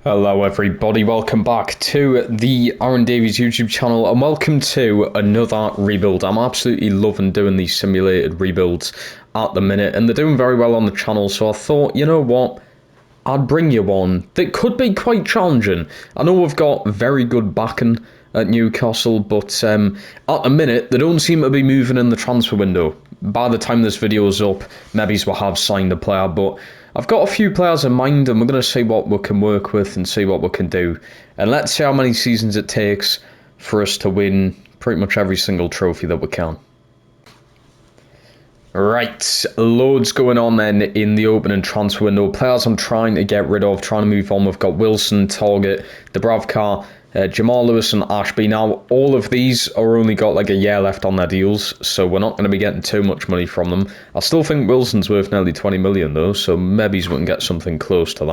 Hello everybody, welcome back to the Aaron Davies YouTube channel and welcome to another rebuild. I'm absolutely loving doing these simulated rebuilds at the minute and they're doing very well on the channel, so I thought, you know what, I'd bring you one that could be quite challenging. I know we've got very good backing at Newcastle, but at the minute they don't seem to be moving in the transfer window. By the time this video is up, maybe we'll have signed a player, but I've got a few players in mind and we're going to see what we can work with and see what we can do. And let's see how many seasons it takes for us to win pretty much every single trophy that we can. Right, loads going on then in the opening transfer window. Players I'm trying to get rid of, trying to move on. We've got Wilson, Target, Dubravka, Jamal Lewis and Ashby. Now, all of these are only got like a year left on their deals, so we're not going to be getting too much money from them. I still think Wilson's worth nearly 20 million though, so maybe we can get something close to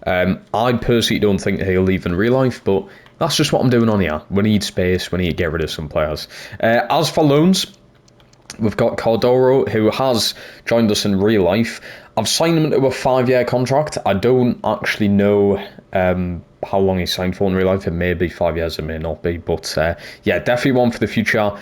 that. I personally don't think he'll leave in real life, but that's just what I'm doing on here. We need space, we need to get rid of some players. As for loans, we've got Cordero, who has joined us in real life. I've signed him into a 5-year contract. I don't actually know how long he signed for in real life. It may be 5 years, it may not be. But yeah, definitely one for the future.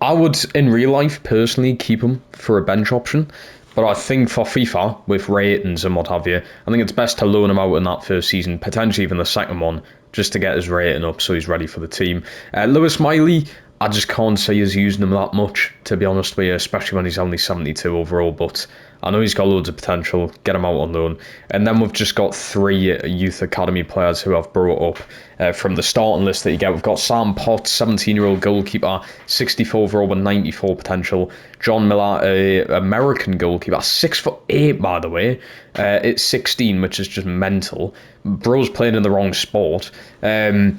I would, in real life, personally keep him for a bench option. But I think for FIFA, with ratings and what have you, I think it's best to loan him out in that first season, potentially even the second one, just to get his rating up so he's ready for the team. Lewis Miley, I just can't see us using him that much, to be honest with you, especially when he's only 72 overall, but I know he's got loads of potential. Get him out on loan. And then we've just got 3 youth academy players who I've brought up from the starting list that you get. We've got Sam Potts, 17-year-old goalkeeper, 64 overall with 94 potential. John Miller, American goalkeeper, 6'8", by the way. It's 16, which is just mental. Bro's playing in the wrong sport. And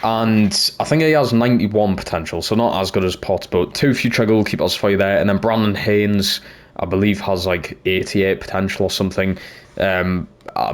I think he has 91 potential, so not as good as Potts, but 2 future goalkeepers for you there. And then Brandon Haynes, I believe, has like 88 potential or something.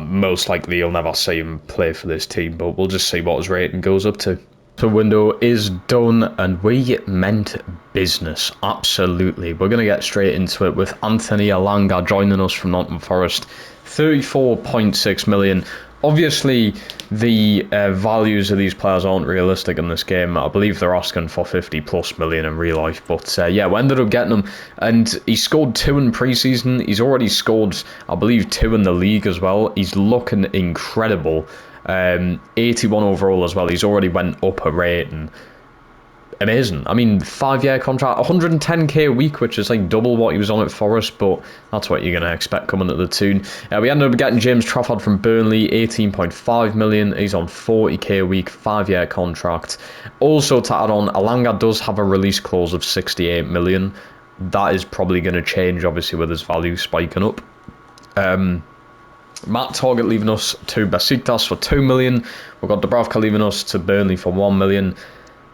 Most likely you'll never see him play for this team, but we'll just see what his rating goes up to. The window is done and we meant business, absolutely. We're going to get straight into it with Anthony Alanga joining us from Nottingham Forest. 34.6 million. Obviously, the values of these players aren't realistic in this game. I believe they're asking for 50+ million in real life. But yeah, we ended up getting him. And he scored 2 in pre-season. He's already scored, I believe, 2 in the league as well. He's looking incredible. 81 overall as well. He's already went up a rating. Amazing. I mean, 5-year contract, 110k a week, which is like double what he was on at Forest, but that's what you're going to expect coming at the tune. We ended up getting James Trafford from Burnley, 18.5 million. He's on 40k a week, 5-year contract. Also to add on, Alanga does have a release clause of 68 million. That is probably going to change, obviously, with his value spiking up. Matt Target leaving us to Besiktas for 2 million. We've got Dubravka leaving us to Burnley for 1 million.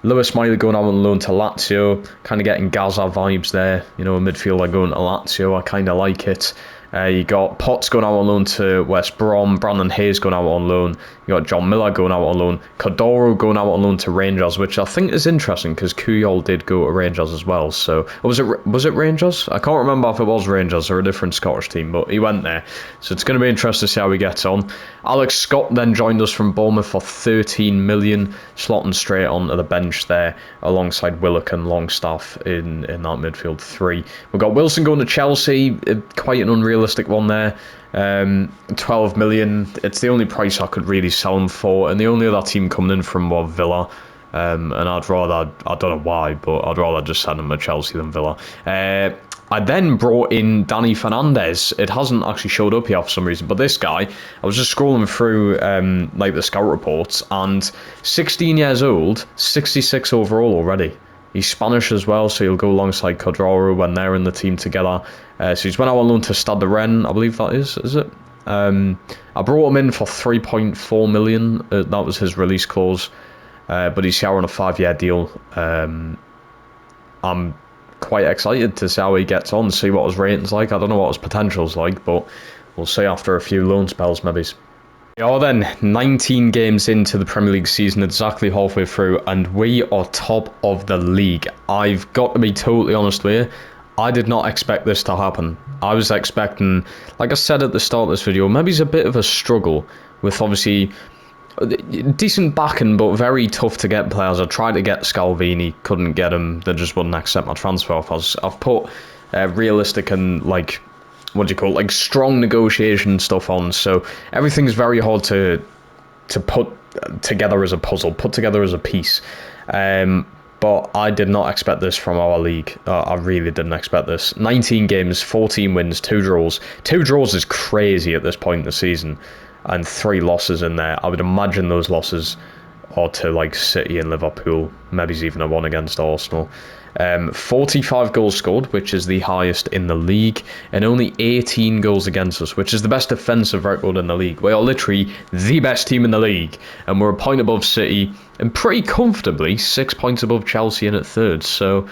Lewis Miley going out on loan to Lazio, kind of getting Gaza vibes there, you know, a midfielder going to Lazio, I kind of like it. You got Potts going out on loan to West Brom, Brandon Hayes going out on loan, you got John Miller going out on loan, Cordero going out on loan to Rangers, which I think is interesting because Kuyol did go to Rangers as well. So was it Rangers? I can't remember if it was Rangers or a different Scottish team, but he went there. So it's going to be interesting to see how he gets on. Alex Scott then joined us from Bournemouth for 13 million, slotting straight onto the bench there alongside Willock and Longstaff in that midfield 3. We've got Wilson going to Chelsea, quite an unrealistic one there. 12 million. It's the only price I could really sell him for, and the only other team coming in from was Villa. And I'd rather, I don't know why, but I'd rather just send him to Chelsea than Villa. I then brought in Danny Fernandez. It hasn't actually showed up here for some reason, but this guy, I was just scrolling through like the scout reports, and 16 years old, 66 overall already. He's Spanish as well, so he'll go alongside Cordero when they're in the team together. So he's went out on loan to Stade de Rennes, I believe that is it? I brought him in for 3.4 million. That was his release clause. But he's here on a 5-year deal. I'm quite excited to see how he gets on, see what his rating's like. I don't know what his potential's like, but we'll see after a few loan spells, maybe. We are then 19 games into the Premier League season, exactly halfway through, and we are top of the league. I've got to be totally honest with you, I did not expect this to happen. I was expecting, like I said at the start of this video, maybe it's a bit of a struggle with obviously decent backing, but very tough to get players. I tried to get Scalvini, couldn't get him. They just wouldn't accept my transfer offers. I've put realistic and like, what do you call it, like strong negotiation stuff on. So everything's very hard to put together as a puzzle, put together as a piece. But I did not expect this from our league. I really didn't expect this. 19 games, 14 wins, 2 draws. 2 draws is crazy at this point in the season. And 3 losses in there. I would imagine those losses are to like City and Liverpool. Maybe even a one against Arsenal. 45 goals scored, which is the highest in the league, and only 18 goals against us, which is the best defensive record in the league. We are literally the best team in the league, and we're a point above City, and pretty comfortably 6 points above Chelsea in at third. So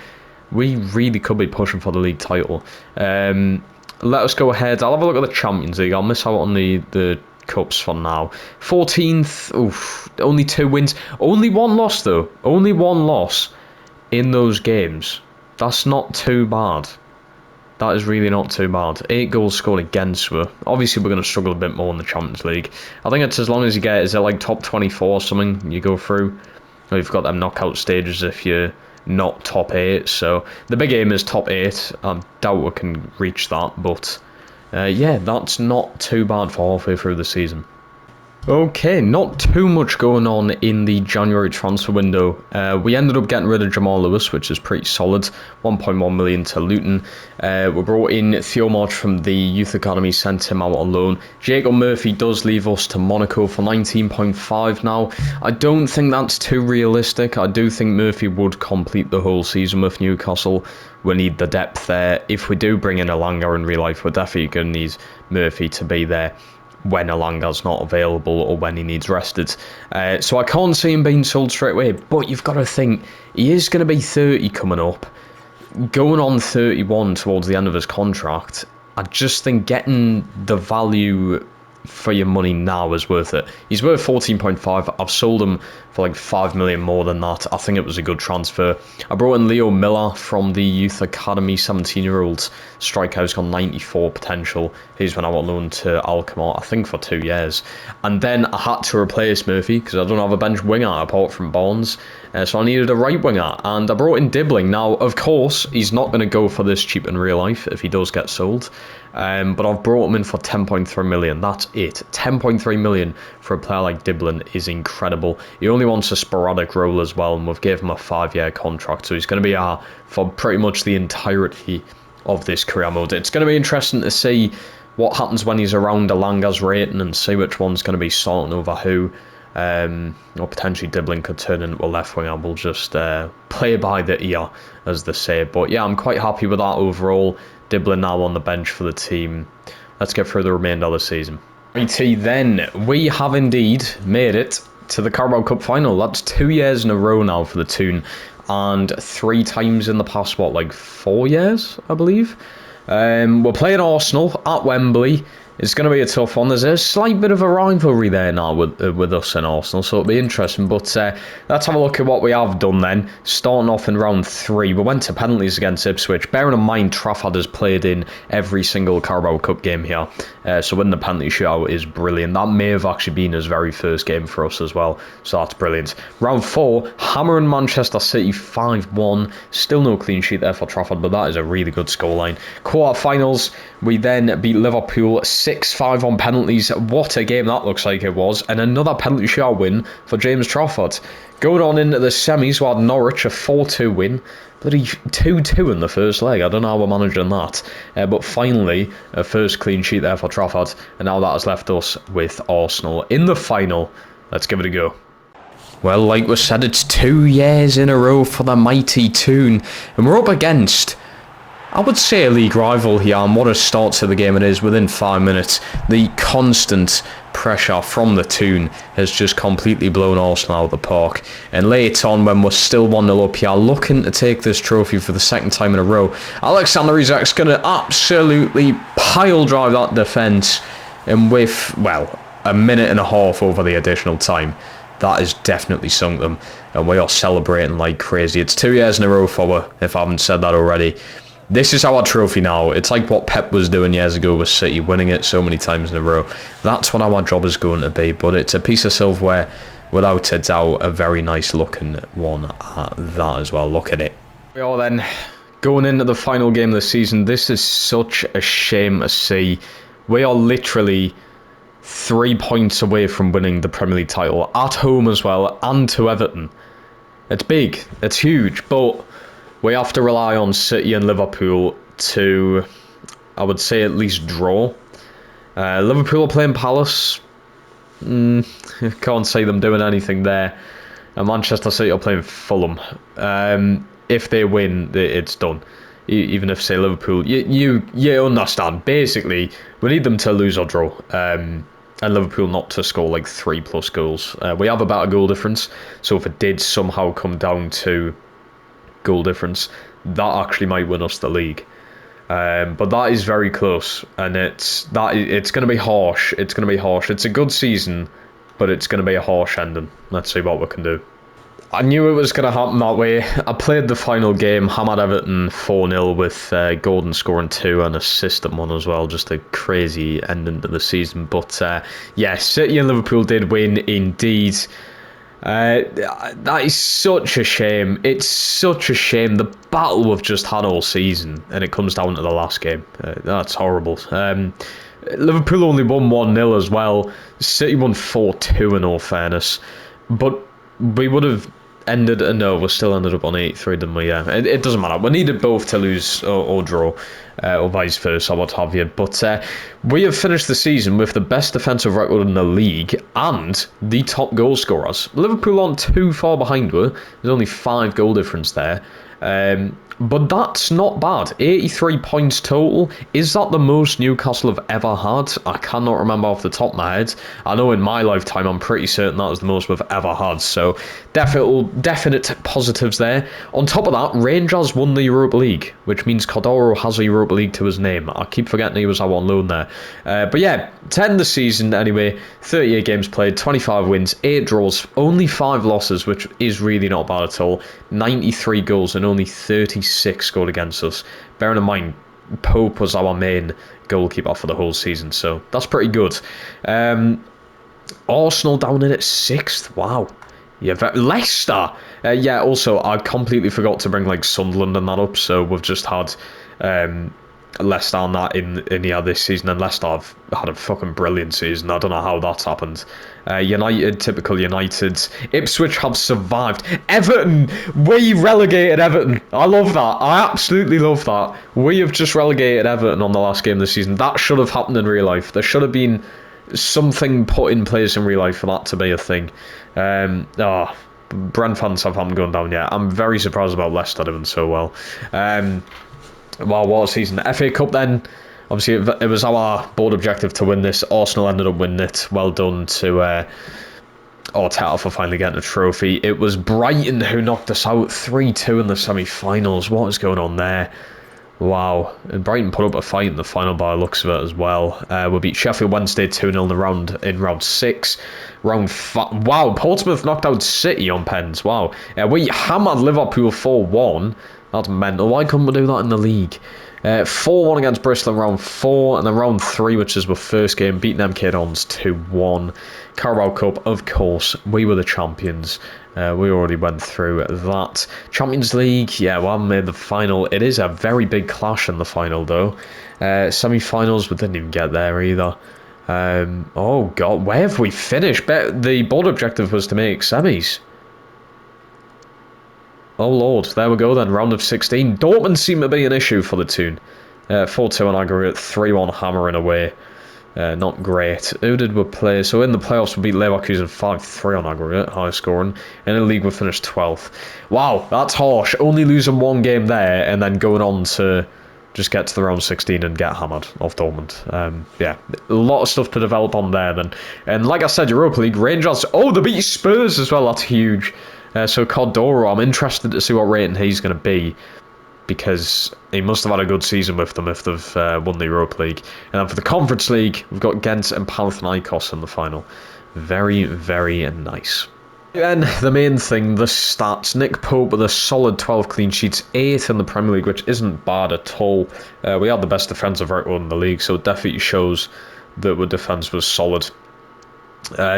we really could be pushing for the league title. Let us go ahead. I'll have a look at the Champions League. I'll miss out on the cups for now. 14th, only 2 wins, only 1 loss though. Only 1 loss in those games. That's not too bad. That is really not too bad. 8 goals scored against us. Obviously, we're going to struggle a bit more in the Champions League. I think it's as long as you get, is it like top 24 or something you go through? Or you've got them knockout stages if you're not top 8. So the big aim is top 8. I doubt we can reach that. But yeah, that's not too bad for halfway through the season. Okay, not too much going on in the January transfer window. We ended up getting rid of Jamal Lewis, which is pretty solid. 1.1 million to Luton. We brought in Theo March from the youth academy, sent him out on loan. Jacob Murphy does leave us to Monaco for 19.5 now. I don't think that's too realistic. I do think Murphy would complete the whole season with Newcastle. We need the depth there. If we do bring in Alanga in real life, we're definitely going to need Murphy to be there when Alanga's not available or when he needs rested. So I can't see him being sold straight away, but you've got to think, he is going to be 30 coming up, going on 31 towards the end of his contract. I just think getting the value for your money now is worth it. He's worth 14.5. I've sold him for like 5 million more than that. I think it was a good transfer. I brought in Leo Miller from the youth academy, 17-year-old striker who's got 94 potential. He's been out on loan to Alkmaar, I think for 2 years. And then I had to replace Murphy because I don't have a bench winger apart from Barnes. So I needed a right winger, and I brought in Dibbling. Now, of course, he's not going to go for this cheap in real life if he does get sold. But I've brought him in for 10.3 million. That's it. 10.3 million for a player like Dibbling is incredible. He only wants a sporadic role as well, and we've given him a 5-year contract, so he's going to be our for pretty much the entirety of this career mode. It's going to be interesting to see what happens when he's around Alanga's rating and see which one's going to be starting over who. Or potentially Dibbling could turn into a left winger. We'll just play by the ear, as they say. But yeah, I'm quite happy with that overall. Dibbling now on the bench for the team. Let's get through the remainder of the season. Righty then, we have indeed made it to the Carabao Cup final. That's 2 years in a row now for the Toon, and 3 times in the past, what, like 4 years, I believe. We're playing Arsenal at Wembley. It's going to be a tough one. There's a slight bit of a rivalry there now with us and Arsenal, so it'll be interesting. But let's have a look at what we have done then. Starting off in round 3, we went to penalties against Ipswich. Bearing in mind, Trafford has played in every single Carabao Cup game here, so winning the penalty shootout is brilliant. That may have actually been his very first game for us as well, so that's brilliant. Round 4, hammering Manchester City 5-1. Still no clean sheet there for Trafford, but that is a really good scoreline. Quarter-finals, we then beat Liverpool 6-5 on penalties. What a game that looks like it was. And another penalty shootout win for James Trafford. Going on into the semis, we had Norwich, a 4-2 win. Bloody 2-2 in the first leg. I don't know how we're managing that. But finally, a first clean sheet there for Trafford. And now that has left us with Arsenal in the final. Let's give it a go. Well, like we said, it's 2 years in a row for the mighty Toon. And we're up against, I would say, a league rival here, and what a start to the game it is within 5 minutes. The constant pressure from the Toon has just completely blown Arsenal out of the park. And late on, when we're still 1-0 up here, looking to take this trophy for the second time in a row, Alexander Isak's going to absolutely pile drive that defence. And with, well, a minute and a half over the additional time, that has definitely sunk them. And we are celebrating like crazy. It's 2 years in a row for us, if I haven't said that already. This is our trophy now. It's like what Pep was doing years ago with City, winning it so many times in a row. That's what our job is going to be, but it's a piece of silverware, without a doubt, a very nice looking one at that as well. Look at it. We are then going into the final game of the season. This is such a shame to see. We are literally 3 points away from winning the Premier League title, at home as well, and to Everton. It's big, it's huge, but we have to rely on City and Liverpool to, I would say, at least draw. Liverpool are playing Palace. Can't see them doing anything there. And Manchester City are playing Fulham. If they win, it's done. Even if, say, Liverpool... You understand. Basically, we need them to lose or draw. And Liverpool not to score like 3+ goals. We have a better goal difference. So if it did somehow come down to goal difference, that actually might win us the league, but that is very close, and it's going to be harsh. It's a good season, but it's going to be a harsh ending. Let's see what we can do. I knew it was going to happen that way. I played the final game, hammered Everton 4-0 with Gordon scoring 2 and assisting 1 as well. Just a crazy ending to the season, but yeah, City and Liverpool did win indeed. That is such a shame. It's such a shame. The battle we've just had all season, and it comes down to the last game. That's horrible. Liverpool only won 1-0 as well. City won 4-2 in all fairness. But we would have ended... No, we still ended up on 83, didn't we? Yeah, it doesn't matter. We needed both to lose or draw, or vice versa, what have you. But we have finished the season with the best defensive record in the league and the top goal scorers. Liverpool aren't too far behind us. There's only 5 goal difference there. But that's not bad. 83 points total. Is that the most Newcastle have ever had? I cannot remember off the top of my head. I know in my lifetime, I'm pretty certain that was the most we've ever had. So definite positives there. On top of that, Rangers won the Europa League, which means Cordero has a Europa League to his name. I keep forgetting he was our on loan there. But yeah, 10 the season anyway. 38 games played, 25 wins, 8 draws, only 5 losses, which is really not bad at all. 93 goals and only 36 scored against us. Bearing in mind, Pope was our main goalkeeper for the whole season, so that's pretty good. Arsenal down in at 6th. Wow. Yeah, Leicester. Yeah, also, I completely forgot to bring like Sunderland and that up, so we've just had Leicester on that in this season, and Leicester have had a fucking brilliant season. I don't know how that's happened. United, typical United. Ipswich have survived. Everton, we relegated Everton. I love that. I absolutely love that. We have just relegated Everton on the last game of the season. That should have happened in real life. There should have been something put in place in real life for that to be a thing. Brent fans haven't gone down yet. I'm very surprised about Leicester doing so well. Wow, what a season. FA Cup then. Obviously, it was our board objective to win this. Arsenal ended up winning it. Well done to Arteta for finally getting a trophy. It was Brighton who knocked us out 3-2 in the semi-finals. What is going on there? Wow. And Brighton put up a fight in the final by the looks of it as well. We beat Sheffield Wednesday 2-0 in round 6. Wow, Portsmouth knocked out City on pens. Wow. We hammered Liverpool 4-1. That's mental. Why couldn't we do that in the league? 4-1 against Bristol in round 4, and then round 3, which is our first game, beating MK Dons 2-1. Carabao Cup, of course, we were the champions. We already went through that. Champions League, yeah, we haven't made the final. It is a very big clash in the final, though. Semi-finals, we didn't even get there either. Oh, God, where have we finished? The board objective was to make semis. Oh Lord, there we go then, round of 16. Dortmund seem to be an issue for the Toon. 4-2 on aggregate, 3-1 hammering away. Not great. Who did we play? So in the playoffs we beat Leverkusen 5-3 on aggregate, high scoring. In the league we finished 12th. Wow, that's harsh. Only losing 1 game there and then going on to just get to the round 16 and get hammered off Dortmund. Yeah, a lot of stuff to develop on there then. And like I said, Europa League, Rangers, oh, they beat Spurs as well, that's huge. So Cordero, I'm interested to see what rating he's going to be, because he must have had a good season with them if they've won the Europa League. And then for the Conference League, we've got Ghent and Panathinaikos in the final. Very, very nice. And the main thing, the stats. Nick Pope with a solid 12 clean sheets, 8 in the Premier League, which isn't bad at all. We had the best defensive record in the league, so it definitely shows that the defence was solid.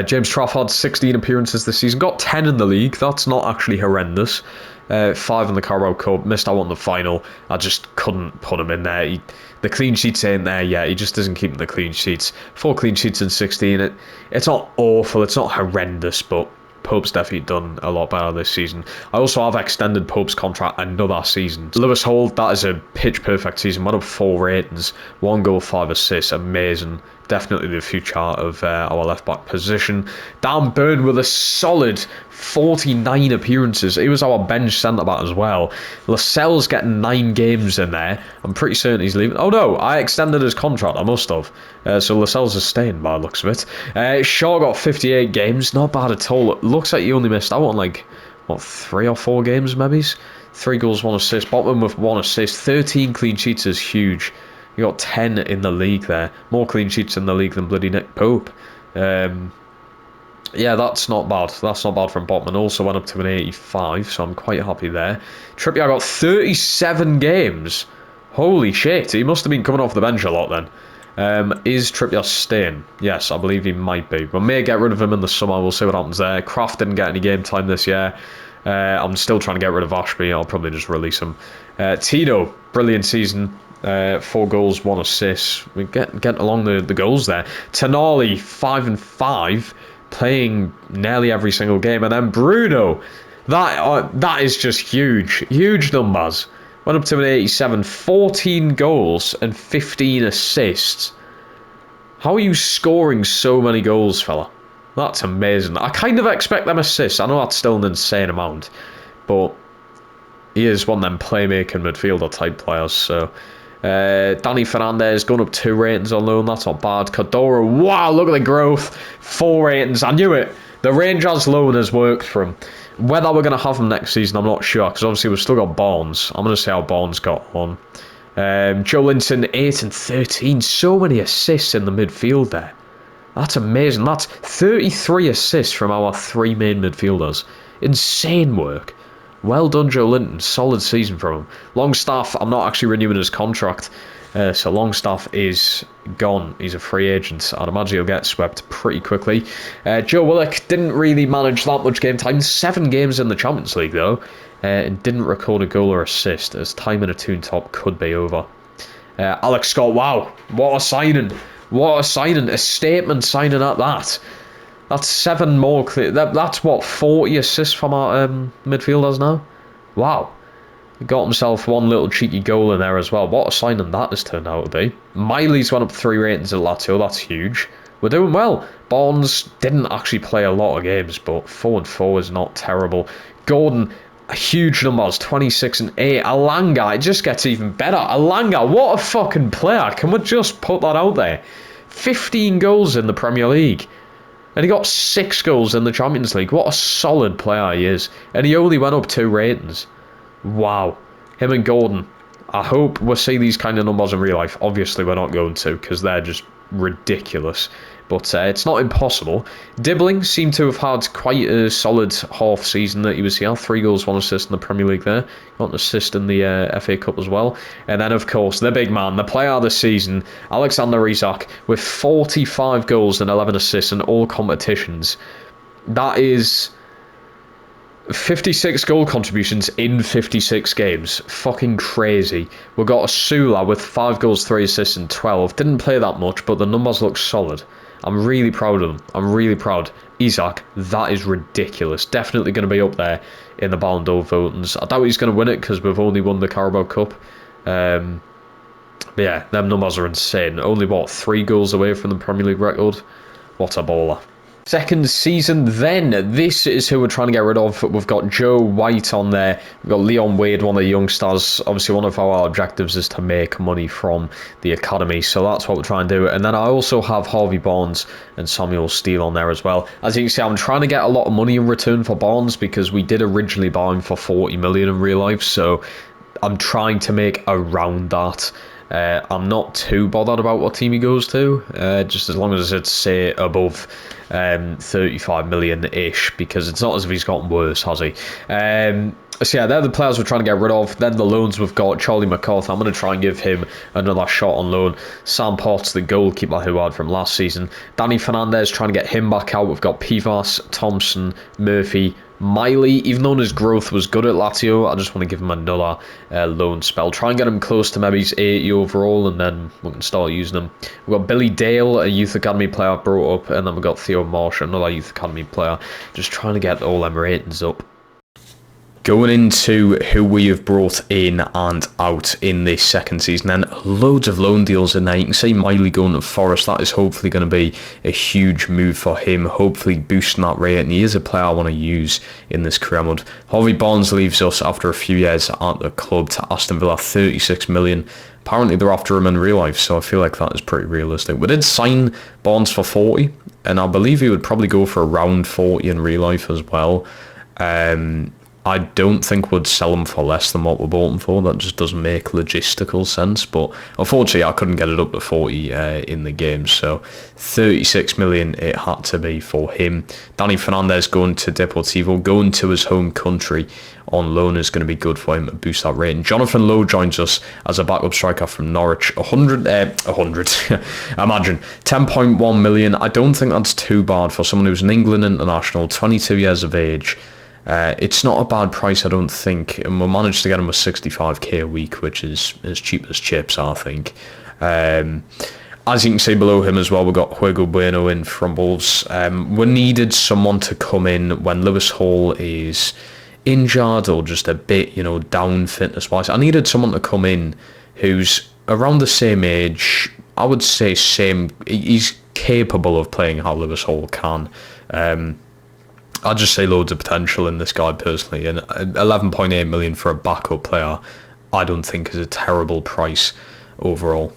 James Trafford, 16 appearances this season, got 10 in the league. That's not actually horrendous. 5 in the Carabao Cup, missed out on the final. I just couldn't put him in there. The clean sheets ain't there yet. He just isn't keeping the clean sheets. 4 clean sheets in 16. It's not awful, it's not horrendous, but Pope's definitely done a lot better this season. I also have extended Pope's contract another season. Lewis Hall, that is a pitch perfect season. Went up 4 ratings, 1 goal, 5 assists. Amazing. Definitely the future of our left back position. Dan Burn with a solid 49 appearances. He was our bench centre back as well. Lascelles getting 9 games in there. I'm pretty certain he's leaving. Oh no, I extended his contract. I must have. So Lascelles is staying by the looks of it. Shaw got 58 games. Not bad at all. It looks like he only missed out on like, what, 3 or 4 games maybe? 3 goals, 1 assist. Botman with 1 assist. 13 clean sheets is huge. You got 10 in the league there. More clean sheets in the league than bloody Nick Pope. Yeah, that's not bad. That's not bad from Botman. Also went up to an 85, so I'm quite happy there. Trippier got 37 games. Holy shit. He must have been coming off the bench a lot then. Is Trippier staying? Yes, I believe he might be. We may get rid of him in the summer. We'll see what happens there. Kraft didn't get any game time this year. I'm still trying to get rid of Ashby. I'll probably just release him. Tino, brilliant season. 4 goals, 1 assist. We get along the goals there. Tonali, 5 and 5, playing nearly every single game. And then Bruno, that is just huge numbers. Went up to an 87, 14 goals and 15 assists. How are you scoring so many goals, fella? That's amazing. I kind of expect them assists. I know that's still an insane amount, but he is one of them playmaking midfielder type players, so... Danny Fernandez going up 2 ratings on loan. That's not bad. Cordero, wow, look at the growth. 4 ratings. I knew it. The Rangers loan has worked for him. Whether we're going to have him next season, I'm not sure, because obviously we've still got Barnes. I'm going to see how Barnes got on. Joe Linton, 8 and 13. So many assists in the midfield there. That's amazing. That's 33 assists from our 3 main midfielders. Insane work. Well done, Joe Linton. Solid season from him. Longstaff, I'm not actually renewing his contract. So Longstaff is gone. He's a free agent. I'd imagine he'll get swept pretty quickly. Joe Willock didn't really manage that much game time. 7 games in the Champions League, though. And didn't record a goal or assist, as time in a tune top could be over. Alex Scott, wow. What a signing. What a signing. A statement signing at that. That's 7 more clear. That's what, 40 assists from our midfielders now? Wow. He got himself 1 little cheeky goal in there as well. What a signing that has turned out to be. Miley's went up 3 ratings at Lazio. That's huge. We're doing well. Barnes didn't actually play a lot of games, but 4 and 4 is not terrible. Gordon, huge numbers, 26 and 8. Alanga, it just gets even better. Alanga, what a fucking player. Can we just put that out there? 15 goals in the Premier League. And he got 6 goals in the Champions League. What a solid player he is. And he only went up 2 ratings. Wow. Him and Gordon. I hope we'll see these kind of numbers in real life. Obviously, we're not going to, because they're just ridiculous. But it's not impossible. Dibbling seemed to have had quite a solid half season that he was here. 3 goals, 1 assist in the Premier League there. Got an assist in the FA Cup as well. And then, of course, the big man, the player of the season, Alexander Isak, with 45 goals and 11 assists in all competitions. That is 56 goal contributions in 56 games. Fucking crazy. We've got a Sula with 5 goals, 3 assists and 12. Didn't play that much, but the numbers look solid. I'm really proud of them. I'm really proud. Isak, that is ridiculous. Definitely going to be up there in the Ballon d'Or votings. I doubt he's going to win it because we've only won the Carabao Cup. But yeah, them numbers are insane. Only, what, 3 goals away from the Premier League record? What a baller. Second season then, this is who we're trying to get rid of. We've got Joe White on there. We've got Leon Wade, one of the youngsters. Obviously, one of our objectives is to make money from the academy, so that's what we're trying to do. And then I also have Harvey Barnes and Samuel Steele on there as well. As you can see, I'm trying to get a lot of money in return for Barnes because we did originally buy him for 40 million in real life, so I'm trying to make around that. I'm not too bothered about what team he goes to, just as long as it's, say, above 35 million-ish, because it's not as if he's gotten worse, has he? So yeah, they're the players we're trying to get rid of. Then the loans we've got, Charlie McCarthy, I'm going to try and give him another shot on loan. Sam Potts, the goalkeeper who I had from last season. Danny Fernandez, trying to get him back out. We've got Pivas, Thompson, Murphy, Miley. Even though his growth was good at Lazio, I just want to give him another loan spell. Try and get him close to maybe 80 overall, and then we can start using him. We've got Billy Dale, a youth academy player I brought up, and then we've got Theo Marsh, another youth academy player. Just trying to get all them ratings up. Going into who we have brought in and out in this second season, then loads of loan deals in there. You can see Miley going to Forest. That is hopefully going to be a huge move for him, hopefully boosting that rate, and he is a player I want to use in this career mode. Harvey Barnes leaves us after a few years at the club to Aston Villa, 36 million. Apparently they're after him in real life, so I feel like that is pretty realistic. We did sign Barnes for 40, and I believe he would probably go for around 40 in real life as well. I don't think we'd sell him for less than what we bought him for. That just doesn't make logistical sense. But unfortunately, I couldn't get it up to 40 in the game. So 36 million it had to be for him. Danny Fernandez going to Deportivo, going to his home country on loan is going to be good for him to boost that rate. And Jonathan Lowe joins us as a backup striker from Norwich. 100, imagine, 10.1 million. I don't think that's too bad for someone who's an England international, 22 years of age. It's not a bad price, I don't think, and we'll manage to get him with 65k a week, which is as cheap as chips, I think. As you can see below him as well, we've got Hugo Bueno in from Wolves. We needed someone to come in when Lewis Hall is injured or just a bit, down fitness-wise. I needed someone to come in who's around the same age, I would say he's capable of playing how Lewis Hall can. I'd just say loads of potential in this guy personally, and 11.8 million for a backup player I don't think is a terrible price overall.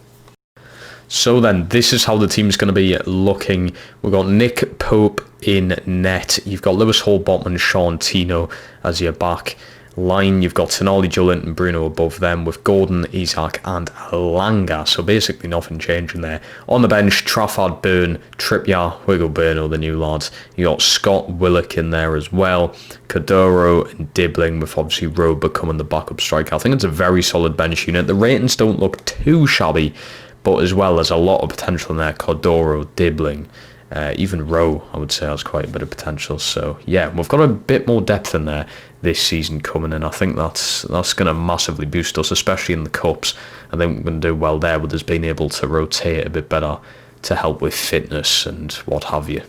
So then, this is how the team's going to be looking. We've got Nick Pope in net. You've got Lewis Hall, Botman, Sean Tino as your back line. You've got Tonali, Jolinton and Bruno above them with Gordon, Isak and Langa. So basically nothing changing there. On the bench, Trafford, Byrne, Trippier, Hugo Bueno, the new lads. You got Scott Willock in there as well. Kadoro and Dibbling, with obviously Rowe becoming the backup striker. I think it's a very solid bench unit. The ratings don't look too shabby, but as well as a lot of potential in there. Kadoro, Dibbling, even Rowe, I would say, has quite a bit of potential. So yeah, we've got a bit more depth in there this season coming in. I think that's going to massively boost us, especially in the cups. I think we're going to do well there with us being able to rotate a bit better to help with fitness and what have you.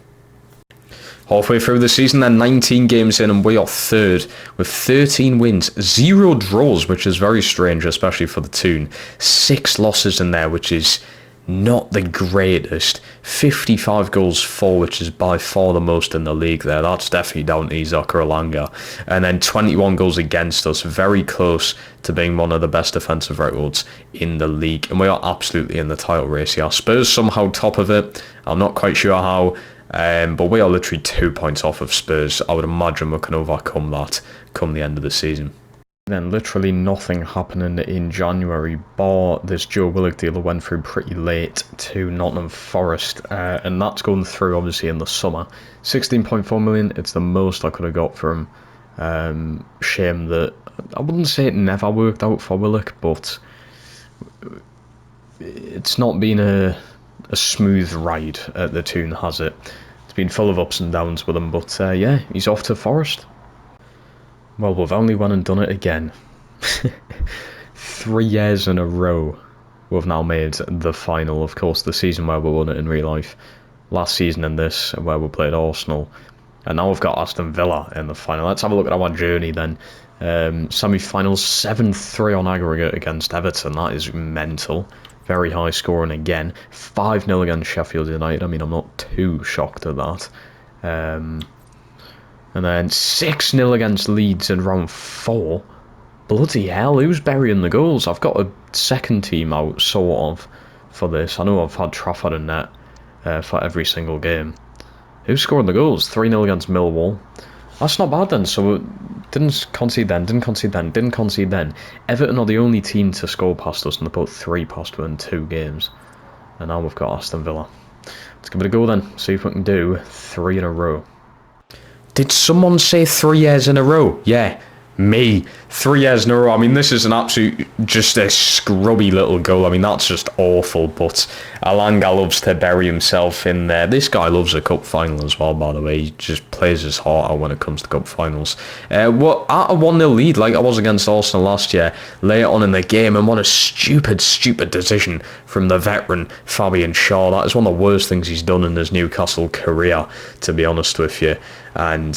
Halfway through the season then, 19 games in, and we are third with 13 wins, 0 draws, which is very strange, especially for the Toon. 6 losses in there, which is not the greatest. 55 goals for, which is by far the most in the league there. That's definitely down to Isak or Elanga. And then 21 goals against us, very close to being one of the best defensive records in the league. And we are absolutely in the title race here. Spurs somehow top of it. I'm not quite sure how, but we are literally 2 points off of Spurs. I would imagine we can overcome that come the end of the season. Then literally nothing happening in January, bar this Joe Willock deal that went through pretty late to Nottingham Forest, and that's going through obviously in the summer. 16.4 million, it's the most I could have got from shame that, I wouldn't say it never worked out for Willock, but it's not been a smooth ride at the Toon, has it? It's been full of ups and downs with him, but yeah, he's off to Forest. Well, we've only won and done it again. 3 years in a row we've now made the final. Of course, the season where we won it in real life. Last season in this, where we played Arsenal. And now we've got Aston Villa in the final. Let's have a look at our journey then. Semi-finals, 7-3 on aggregate against Everton. That is mental. Very high scoring again. 5-0 against Sheffield United. I mean, I'm not too shocked at that. And then 6-0 against Leeds in round 4. Bloody hell, who's burying the goals? I've got a second team out, sort of, for this. I know I've had Trafford in net for every single game. Who's scoring the goals? 3-0 against Millwall. That's not bad then. So didn't concede then, didn't concede then, didn't concede then. Everton are the only team to score past us, and they put 3 past us in 2 games. And now we've got Aston Villa. Let's give it a go then. See if we can do 3 in a row. Did someone say 3 years in a row? Yeah. Me. 3 years in a row. I mean, this is an absolute, just a scrubby little goal. I mean, that's just awful, but Alanga loves to bury himself in there. This guy loves a cup final as well, by the way. He just plays his heart out when it comes to cup finals. At a 1-0 lead, like I was against Arsenal last year, later on in the game, and what a stupid decision from the veteran Fabian Schär. That is one of the worst things he's done in his Newcastle career, to be honest with you. And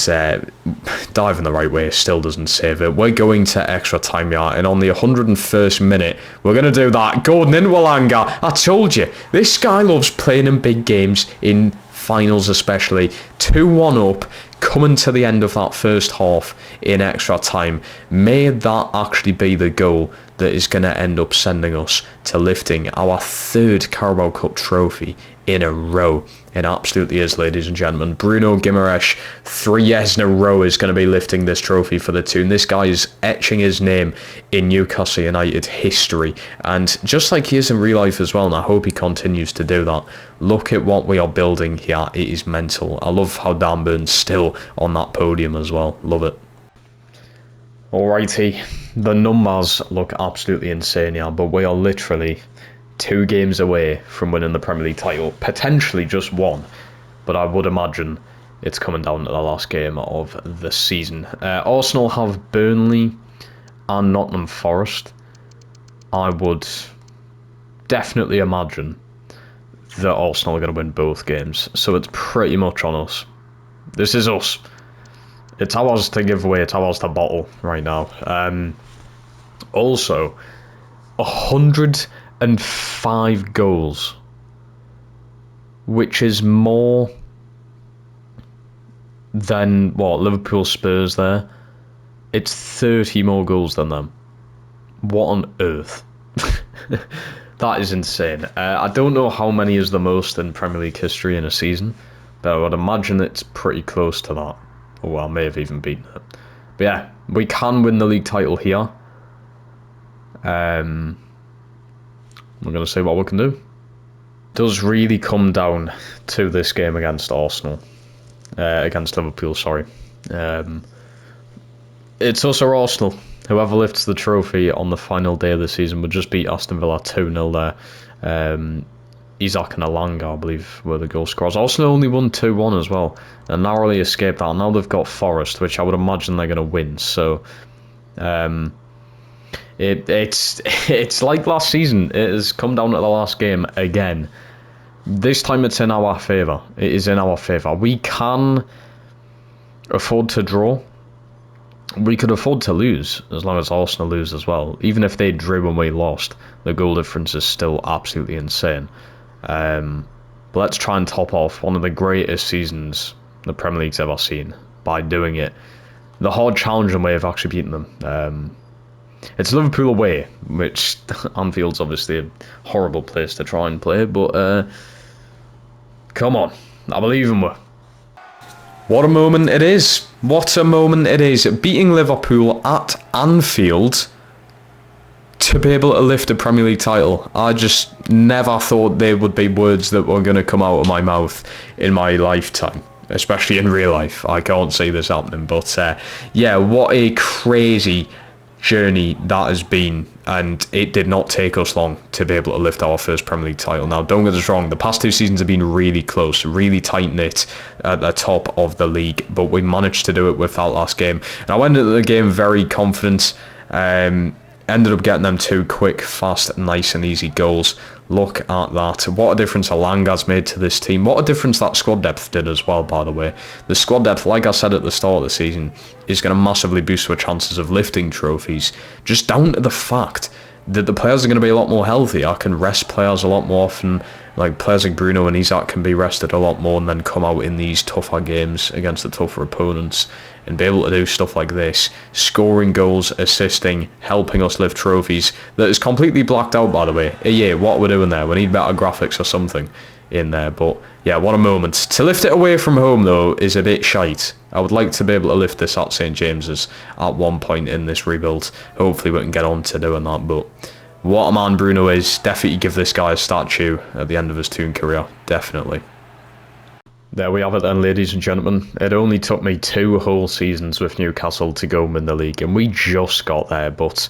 diving the right way still doesn't save it. We're going to extra time, yeah, and on the 101st minute, we're going to do that. Gordon into Alanga. I told you, this guy loves playing in big games, in finals especially. 2-1 up, coming to the end of that first half in extra time. May that actually be the goal that is going to end up sending us to lifting our 3rd Carabao Cup trophy in a row. It absolutely is, ladies and gentlemen. Bruno Guimaraes, 3 years in a row, is going to be lifting this trophy for the Toon. This guy is etching his name in Newcastle United history, and just like he is in real life as well, and I hope he continues to do that. Look at what we are building here. It is mental. I love how Dan Burn's still on that podium as well. Love it. Alrighty, the numbers look absolutely insane here, but we are literally 2 games away from winning the Premier League title. Potentially just 1, but I would imagine it's coming down to the last game of the season. Arsenal have Burnley and Nottingham Forest. I would definitely imagine that Arsenal are going to win both games, so it's pretty much on us. This is us. It's ours to give away, it's ours to bottle right now. Also, 105 goals, which is more than, what, Liverpool Spurs there? It's 30 more goals than them. What on earth? That is insane. I don't know how many is the most in Premier League history in a season, but I would imagine it's pretty close to that. Oh, I may have even beaten it. But yeah, we can win the league title here. We're going to see what we can do. It does really come down to this game against Arsenal. Against Liverpool, sorry. It's us or Arsenal. Whoever lifts the trophy on the final day of the season would just beat Aston Villa 2-0 there. Isaac and Alanga, I believe, were the goal scorers. Arsenal only won 2-1 as well, and narrowly escaped that. Now they've got Forest, which I would imagine they're going to win. So, it's like last season. It has come down to the last game again. This time it's in our favour. It is in our favour. We can afford to draw. We could afford to lose, as long as Arsenal lose as well. Even if they drew and we lost, the goal difference is still absolutely insane. But let's try and top off one of the greatest seasons the Premier League's ever seen by doing it the hard challenging way of actually beating them. It's Liverpool away, which Anfield's obviously a horrible place to try and play, but come on, I believe in we. What a moment it is. What a moment it is. Beating Liverpool at Anfield to be able to lift a Premier League title. I just never thought they would be words that were going to come out of my mouth in my lifetime, especially in real life. I can't see this happening, but yeah, what a crazy journey that has been, and it did not take us long to be able to lift our first Premier League title. Now, don't get us wrong, the past 2 seasons have been really close, really tight-knit at the top of the league, but we managed to do it with that last game. And I went into the game very confident, ended up getting them 2 quick, fast, nice and easy goals. Look at that. What a difference Alanga's made to this team. What a difference that squad depth did as well, by the way. The squad depth, like I said at the start of the season, is going to massively boost our chances of lifting trophies, just down to the fact that the players are going to be a lot more healthy. I can rest players a lot more often. Like players like Bruno and Isaac can be rested a lot more and then come out in these tougher games against the tougher opponents and be able to do stuff like this, scoring goals, assisting, helping us lift trophies. That is completely blacked out, by the way. Yeah, what are we doing there? We need better graphics or something. in there. But yeah, what a moment. To lift it away from home, though, is a bit shite. I would like to be able to lift this at St James's at one point in this rebuild. Hopefully we can get on to doing that, but what a man Bruno is. Definitely give this guy a statue at the end of his Toon career. Definitely. There we have it then, ladies and gentlemen. It only took me 2 whole seasons with Newcastle to go win the league, and we just got there, but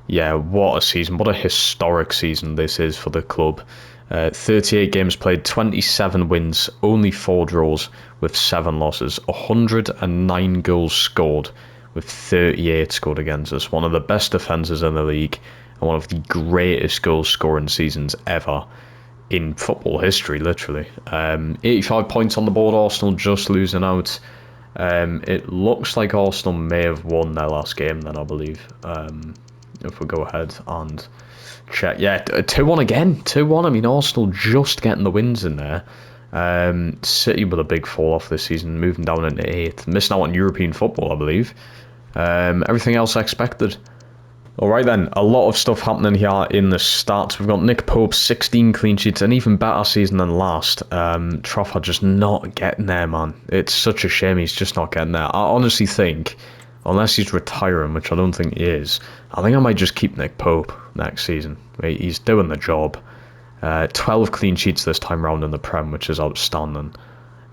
yeah, what a season. What a historic season this is for the club. 38 games played, 27 wins, only 4 draws with 7 losses, 109 goals scored with 38 scored against us. One of the best defences in the league and one of the greatest goal scoring seasons ever in football history, literally. 85 points on the board, Arsenal just losing out. It looks like Arsenal may have won their last game then, I believe. If we go ahead and check. Yeah, 2-1 again. 2-1. I mean, Arsenal just getting the wins in there. City with a big fall off this season, moving down into 8th. Missing out on European football, I believe. Everything else expected. Alright then, a lot of stuff happening here in the stats. We've got Nick Pope, 16 clean sheets, an even better season than last. Trafford just not getting there, man. It's such a shame he's just not getting there. I honestly think, unless he's retiring, which I don't think he is, I think I might just keep Nick Pope next season. He's doing the job. 12 clean sheets this time round in the Prem, which is outstanding.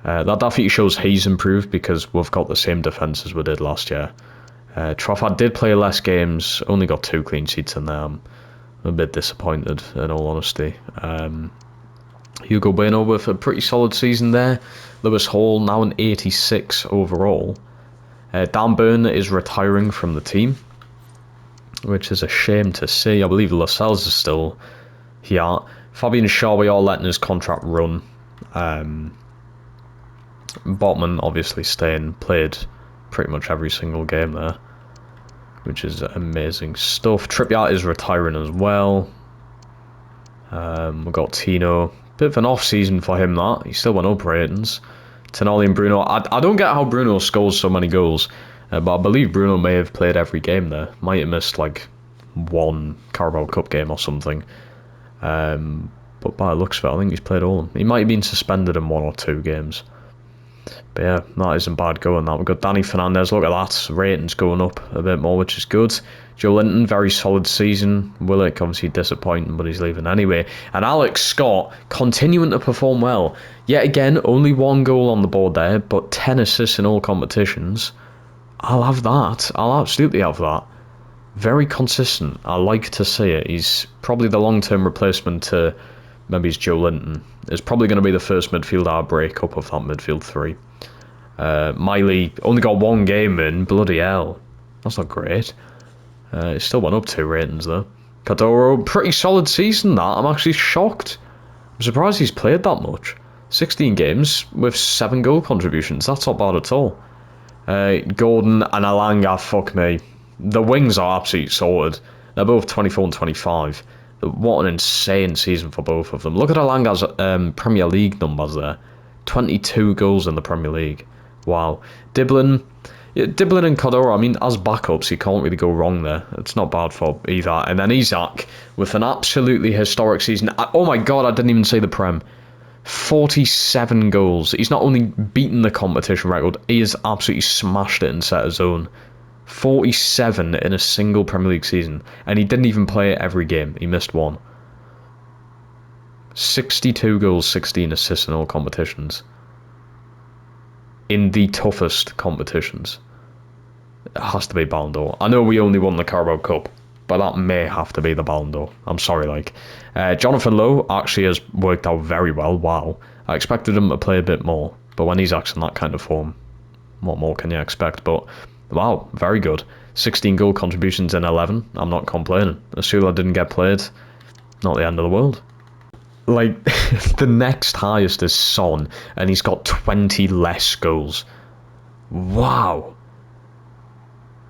That definitely shows he's improved because we've got the same defence as we did last year. Trafford did play less games, only got 2 clean sheets in there. I'm a bit disappointed, in all honesty. Hugo Bueno with a pretty solid season there. Lewis Hall now an 86 overall. Dan Burn is retiring from the team, which is a shame to see. I believe Lascelles is still here. Fabian Shaw, we are letting his contract run. Botman obviously staying, played pretty much every single game there, which is amazing stuff. Trippier is retiring as well. We've got Tino. Bit of an off-season for him, that. He still went up ratings. Tonali and Bruno. I don't get how Bruno scores so many goals, but I believe Bruno may have played every game there. Might have missed like 1 Carabao Cup game or something. But by the looks of it, I think he's played all of them. He might have been suspended in 1 or 2 games. But yeah, that isn't bad going. That we've got Danny Fernandez. Look at that, ratings going up a bit more, which is good. Joe Linton, very solid season. Willock obviously disappointing, but he's leaving anyway. And Alex Scott continuing to perform well. Yet again, only 1 goal on the board there, but 10 assists in all competitions. I'll have that. I'll absolutely have that. Very consistent. I like to see it. He's probably the long-term replacement to maybe it's Joe Linton. It's probably going to be the first midfielder I break up of that midfield 3. Miley only got 1 game in. Bloody hell. That's not great. It still went up 2 ratings though. Cadoro, pretty solid season that. I'm actually shocked. I'm surprised he's played that much. 16 games with 7 goal contributions. That's not bad at all. Gordon and Alanga, fuck me. The wings are absolutely sorted. They're both 24 and 25. What an insane season for both of them. Look at Alanga's Premier League numbers there. 22 goals in the Premier League. Wow. Diblin and Cordero, I mean, as backups, you can't really go wrong there. It's not bad for either. And then Isaac with an absolutely historic season. Oh my god, I didn't even say the Prem. 47 goals. He's not only beaten the competition record, he has absolutely smashed it and set his own. 47 in a single Premier League season, and he didn't even play every game. He missed 1. 62 goals, 16 assists in all competitions. In the toughest competitions. It has to be Ballon d'Or. I know we only won the Carabao Cup, but that may have to be the Ballon d'Or. I'm sorry, like. Jonathan Lowe actually has worked out very well. Wow. I expected him to play a bit more, but when he's actually in that kind of form, what more can you expect? But wow, very good. 16 goal contributions in 11. I'm not complaining. Asula didn't get played. Not the end of the world. Like, the next highest is Son, and he's got 20 less goals. Wow.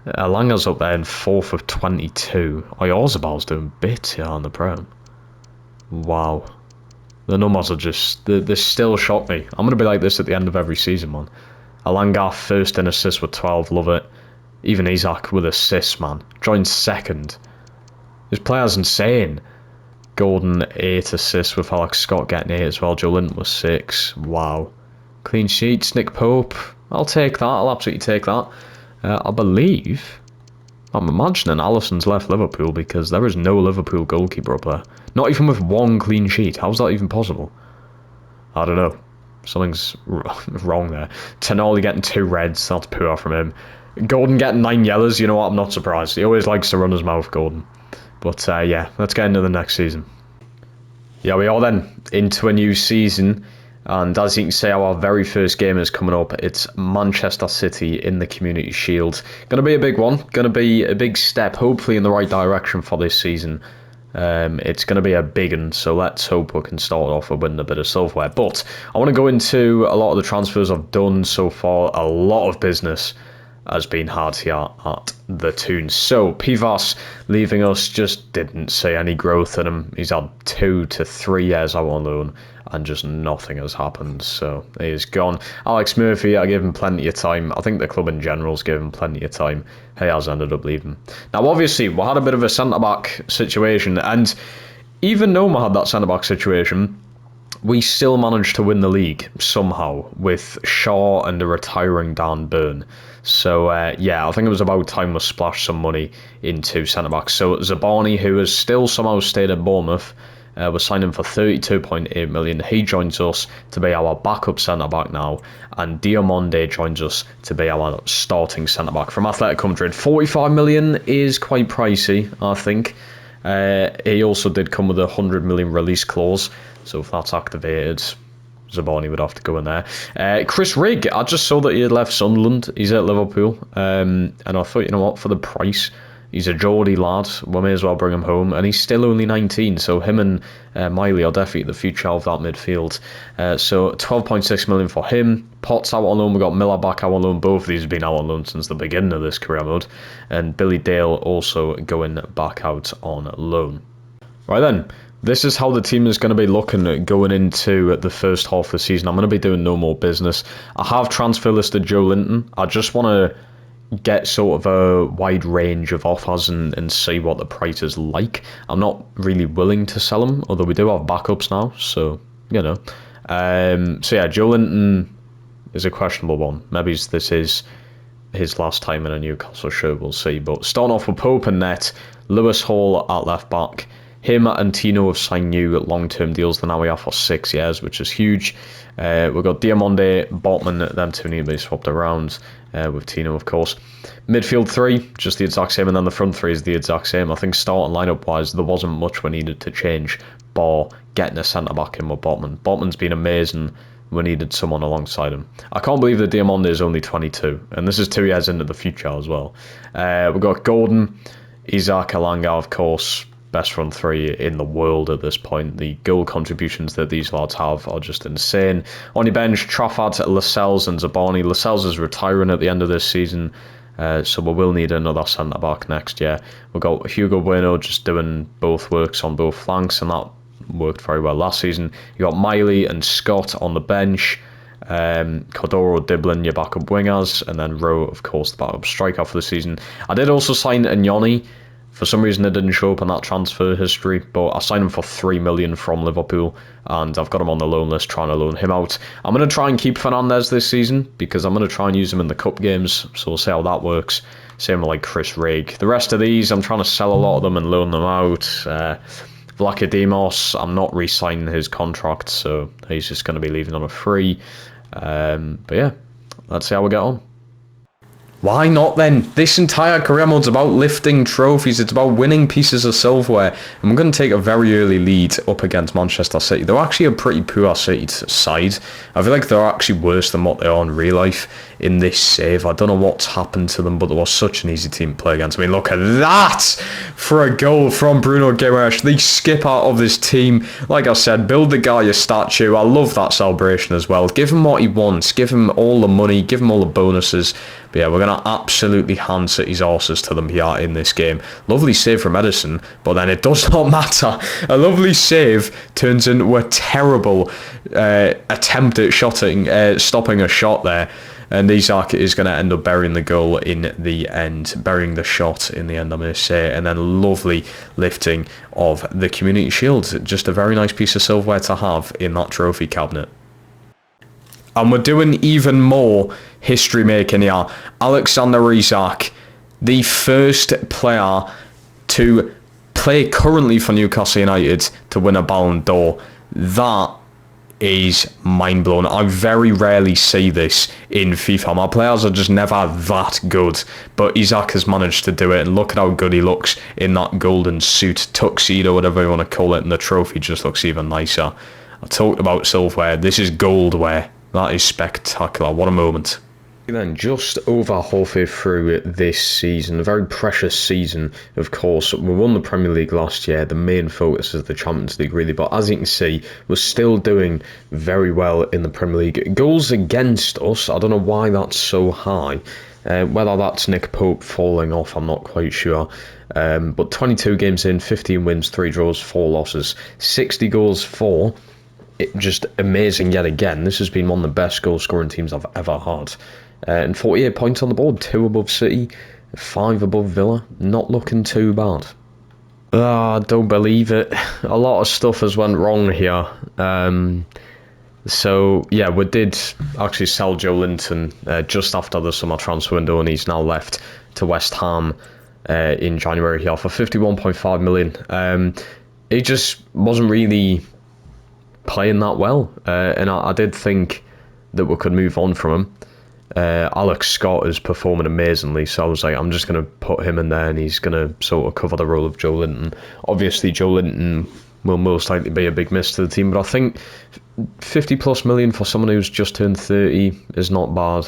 Alanga's up there in 4th of 22. Oyarzabal's doing bits here on the Prem. Wow. The numbers are just... They still shock me. I'm going to be like this at the end of every season, man. Alanga first in assists with 12, love it. Even Isaac with assists, man. Joined 2nd. This player's insane. Gordon 8 assists with Alex Scott getting 8 as well. Joe Linton was 6. Wow. Clean sheets, Nick Pope. I'll take that. I'll absolutely take that. I believe... I'm imagining Alisson's left Liverpool because there is no Liverpool goalkeeper up there. Not even with 1 clean sheet. How's that even possible? I don't know. Something's wrong there. Tenali getting 2 reds. That's poor from him. Gordon getting 9 yellows. You know what? I'm not surprised. He always likes to run his mouth, Gordon. But yeah, let's get into the next season. Yeah, we are then into a new season. And as you can see, our very first game is coming up. It's Manchester City in the Community Shield. Going to be a big one. Going to be a big step, hopefully in the right direction for this season. It's going to be a big one, so let's hope we can start off with winning a bit of silverware. But I want to go into a lot of the transfers I've done so far. A lot of business has been had here at the Toons. So Pivas leaving us just didn't see any growth in him. He's had 2 to 3 years out on loan and just nothing has happened, so he is gone. Alex Murphy, I gave him plenty of time. I think the club in general's given him plenty of time. He has ended up leaving. Now obviously we had a bit of a centre-back situation, and even though we had that centre-back situation, we still managed to win the league somehow with Shaw and the retiring Dan Burn. So yeah, I think it was about time we splashed some money into centre-backs. So Zabani, who has still somehow stayed at Bournemouth, we're signing for 32.8 million. He joins us to be our backup centre-back now, and Diamonde joins us to be our starting centre-back from Atletico Madrid. 45 million is quite pricey, I think. He also did come with a 100 million release clause, so if that's activated, Zabani would have to go in there. Chris Rigg, I just saw that he had left Sunderland. He's at Liverpool, and I thought, you know what, for the price, he's a Geordie lad, we may as well bring him home, and he's still only 19, so him and Miley are definitely the future of that midfield. So 12.6 million for him. Potts out on loan, we got Miller back out on loan. Both of these have been out on loan since the beginning of this career mode, and Billy Dale also going back out on loan. Right then, this is how the team is going to be looking going into the first half of the season. I'm going to be doing no more business. I have transfer listed Joe Linton. I just want to get sort of a wide range of offers and see what the price is like. I'm not really willing to sell him, although we do have backups now, so you know. So yeah, Joe Linton is a questionable one. Maybe this is his last time in a Newcastle shirt, we'll see. But starting off with Pope and net, Lewis Hall at left back. Him and Tino have signed new long-term deals that now we have for 6 years, which is huge. We've got Diamonde, Botman, them two need to be swapped around with Tino, of course. Midfield 3, just the exact same, and then the front 3 is the exact same. I think starting lineup-wise, there wasn't much we needed to change, bar getting a centre-back in with Botman. Botman's been amazing. We needed someone alongside him. I can't believe that Diamonde is only 22, and this is 2 years into the future as well. We've got Gordon, Isaac Alanga, of course, best front 3 in the world at this point. The goal contributions that these lads have are just insane. On your bench, Trafford, Lascelles and Zabani. Lascelles is retiring at the end of this season, so we will need another centre-back next year. We've got Hugo Bueno just doing both works on both flanks, and that worked very well last season. You got Miley and Scott on the bench. Cordero, Diblin, your backup wingers, and then Rowe, of course, the backup striker for the season. I did also sign Inyoni. For some reason, it didn't show up on that transfer history, but I signed him for 3 million from Liverpool, and I've got him on the loan list, trying to loan him out. I'm going to try and keep Fernandes this season, because I'm going to try and use him in the cup games, so we'll see how that works. Same with like Chris Rigg. The rest of these, I'm trying to sell a lot of them and loan them out. Vlachodimos, I'm not re-signing his contract, so he's just going to be leaving on a free. But yeah, let's see how we get on. Why not then? This entire career mode's about lifting trophies, it's about winning pieces of silverware, and we're going to take a very early lead up against Manchester City. They're actually a pretty poor City side. I feel like they're actually worse than what they are in real life in this save. I don't know what's happened to them, but they were such an easy team to play against. I mean, look at that for a goal from Bruno Guimaraes, the skipper of this team. Like I said, build the guy a statue. I love that celebration as well. Give him what he wants. Give him all the money. Give him all the bonuses. But yeah, we're going to absolutely hand City's horses to them here in this game. Lovely save from Edison, but then it does not matter. A lovely save turns into a terrible attempt at stopping a shot there. And Isak is going to end up burying the goal in the end, burying the shot in the end, I'm going to say. And then lovely lifting of the Community Shield. Just a very nice piece of silverware to have in that trophy cabinet. And we're doing even more history making here. Alexander Isak, the first player to play currently for Newcastle United to win a Ballon d'Or. That is mind-blowing. I very rarely see this in FIFA. My players are just never that good, but Isak has managed to do it, and look at how good he looks in that golden suit, tuxedo, whatever you want to call it, and the trophy just looks even nicer. I talked about silverware. This is goldware. That is spectacular. What a moment. Then just over halfway through this season, a very precious season, of course. We won the Premier League last year. The main focus is the Champions League, really. But as you can see, we're still doing very well in the Premier League. Goals against us, I don't know why that's so high. Whether that's Nick Pope falling off, I'm not quite sure. But 22 games in, 15 wins, 3 draws, 4 losses, 60 goals for. Just amazing yet again. This has been one of the best goal scoring teams I've ever had. And 48 points on the board, 2 above City, 5 above Villa. Not looking too bad. I don't believe it. A lot of stuff has went wrong here. So yeah, we did actually sell Joe Linton just after the summer transfer window, and he's now left to West Ham in January here for 51.5 million. He just wasn't really playing that well, and I did think that we could move on from him. Alex Scott is performing amazingly, so I was like, I'm just going to put him in there and he's going to sort of cover the role of Joe Linton. Obviously, Joe Linton will most likely be a big miss to the team, but I think 50 plus million for someone who's just turned 30 is not bad.